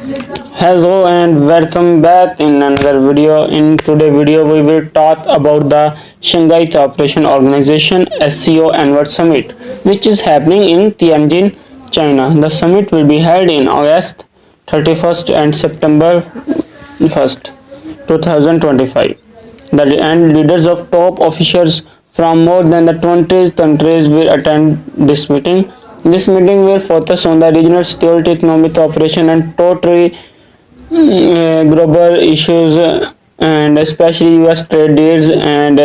Hello and welcome back in another video. In today's video, we will talk about the Shanghai Cooperation Organization (SCO) Annual Summit, which is happening in Tianjin, China. The summit will be held in August 31st and September 1st, 2025. And leaders of top officials from more than the 20 countries will attend this meeting. This meeting will focus on the regional security, economic cooperation, and totally global issues and especially US trade deals and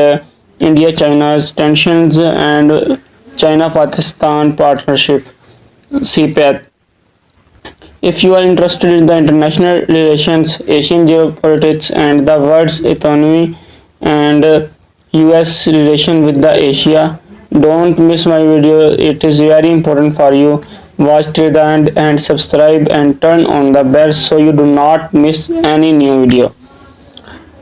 India China's tensions and China Pakistan partnership CPAT. If you are interested in the international relations, Asian geopolitics and the world's economy and US relation with the Asia, don't miss my video. It is very important for you. Watch till the end and subscribe and turn on the bell so you do not miss any new video.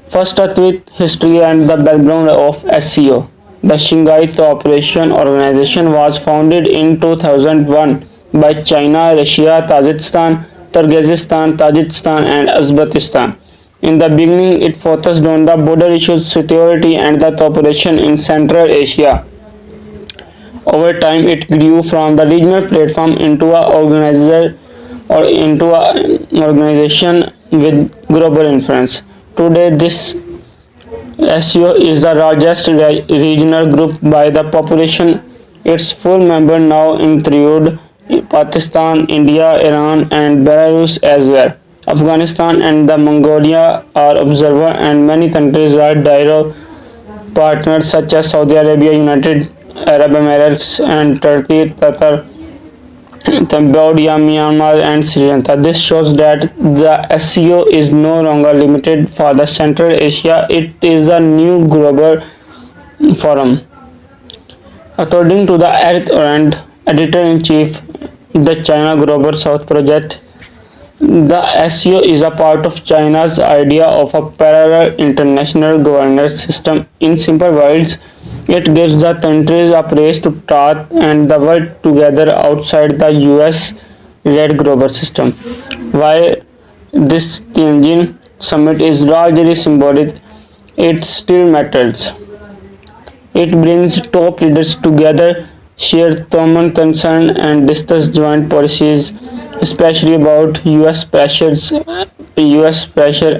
First start with history and the background of SCO. The Shanghai Cooperation Organization was founded in 2001 by China, Russia, Tajikistan, Kyrgyzstan, Tajikistan and Uzbekistan. In the beginning, it focused on the border issues, security and the cooperation in Central Asia. Over time, it grew from the regional platform into a organization with global influence. Today, this SCO is the largest regional group by the population. Its full members now include Pakistan, India, Iran, and Belarus as well. Afghanistan and the Mongolia are observers, and many countries are dialogue partners such as Saudi Arabia, United Arab Emirates, and Turkey, Qatar, Cambodia, Myanmar, and Sri Lanka. This shows that the SCO is no longer limited for the Central Asia. It is a new global forum. According to the Eric Orand, editor-in-chief, the China Global South Project, the SCO is a part of China's idea of a parallel international governance system. In simple words, it gives the countries a place to talk and the world together outside the US-led global system. While this Tianjin summit is largely symbolic, it still matters. It brings top leaders together, share common concern, and discuss joint policies, especially about US pressure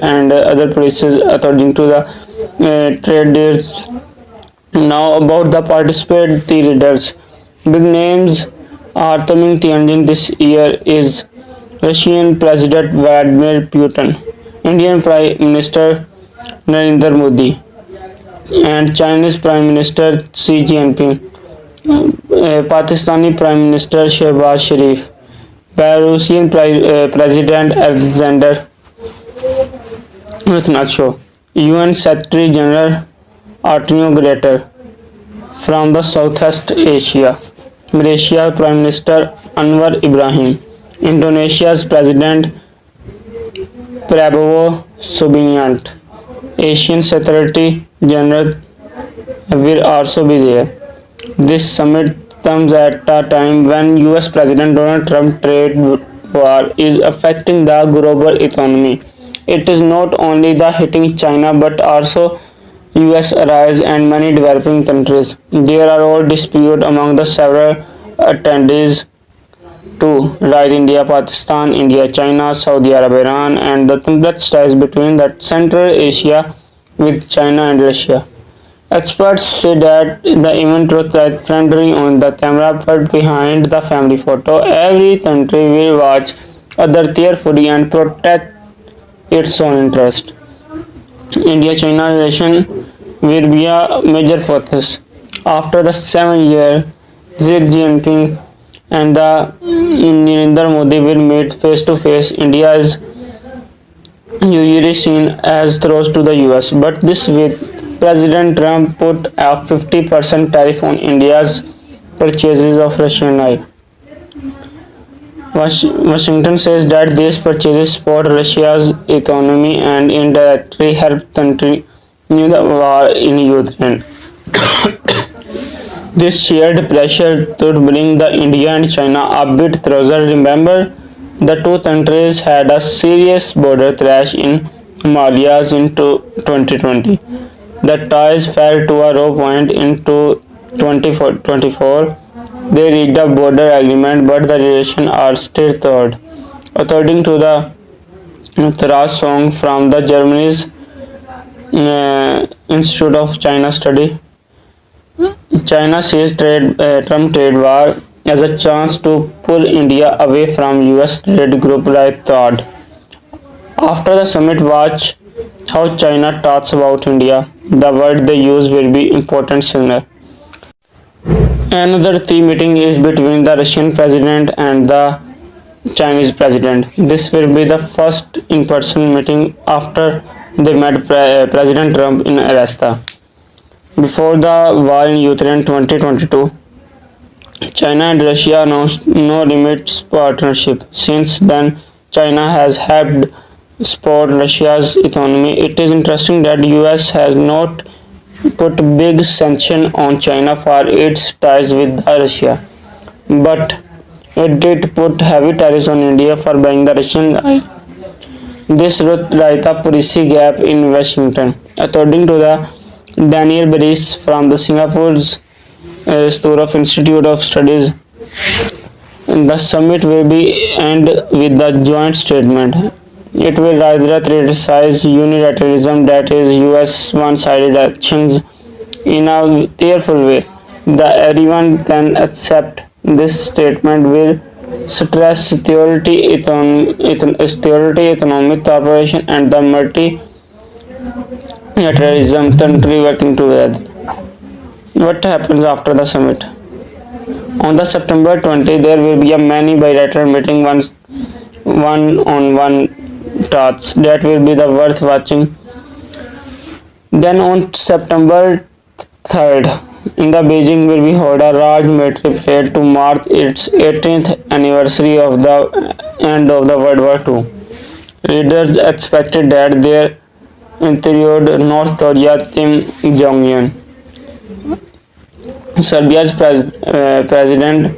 and other policies according to the trade deals. Now about the participant leaders. Big names are coming Tianjin this year is Russian President Vladimir Putin, Indian Prime Minister Narendra Modi, and Chinese Prime Minister Xi Jinping, Pakistani Prime Minister Shehbaz Sharif, Belarusian President Alexander Lukashenko, UN Secretary General Antonio Guterres from the Southeast Asia, Malaysia Prime Minister Anwar Ibrahim, Indonesia's President Prabowo Subianto, Asian Secretary General will also be there. This summit comes at a time when US President Donald Trump trade war is affecting the global economy. It is not only the hitting China but also US allies and many developing countries. There are all disputes among the several attendees too, like India, Pakistan, India, China, Saudi Arabia, Iran, and the complex ties between the Central Asia with China and Russia. Experts say that the event looks like friendly on the camera, but behind the family photo, every country will watch other carefully and protect its own interest. India-China relation will be a major focus. After the 7 year, Xi Jinping and the Narendra Modi will meet face to face. India is usually seen as close to the US, but this week President Trump put a 50% tariff on India's purchases of Russian oil. Washington says that these purchases support Russia's economy and indirectly help continue the war in Ukraine. This shared pressure could bring the India and China a bit closer. Remember The two countries had a serious border clash in Himalayas in 2020. The ties fell to a low point in 2024. They reached a border agreement, but the relations are still thawed. According to the Taras song from the Germany's Institute of China Study, China sees Trump trade war as a chance to pull India away from US trade group like THAAD. After the summit, watch how China talks about India. The word they use will be important signal. Another key meeting is between the Russian president and the Chinese president. This will be the first in-person meeting after they met President Trump in Alaska. Before the war in Ukraine 2022, China and Russia announced no limits partnership. Since then, China has helped support Russia's economy. It is interesting that US has not put big sanction on China for its ties with Russia, but it did put heavy tariffs on India for buying the Russian oil. This would write a policy gap in Washington. According to the Daniel Beris from the Singapore's Store of Institute of Studies, the summit will be end with the joint statement. It will rather criticize unilateralism, that is US one-sided actions, in a careful way. The everyone can accept this statement will stress security, economic cooperation, and the multilateralism country working together. What happens after the summit? On the September 20, there will be a many bilateral meeting, one-on-one talks that will be the worth watching. Then on September 3rd, in the Beijing will be held a large military parade to mark its 18th anniversary of the end of the World War II. Leaders expected that their interviewed North Korea Kim Jong-un, Serbia's president,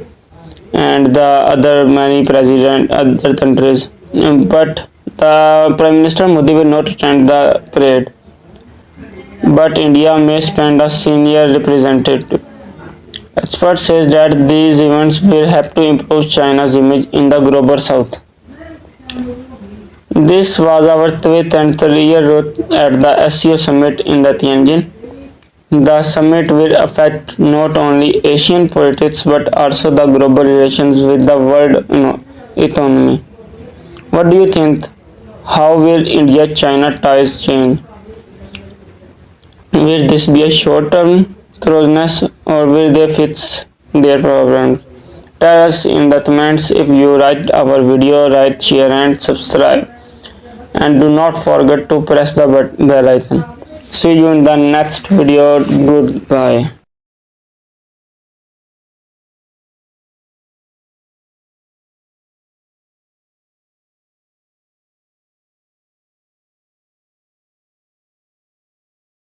and the other many other countries. But the Prime Minister Modi will not attend the parade. But India may send a senior representative. Experts say that these events will help to improve China's image in the global south. This was our 12th and 3rd route at the SCO Summit in the Tianjin. The summit will affect not only Asian politics but also the global relations with the world economy. What do you think? How will India-China ties change? Will this be a short-term closeness or will they fix their problems? Tell us in the comments. If you like our video, like, share and subscribe. And do not forget to press the bell icon. See you in the next video. Goodbye.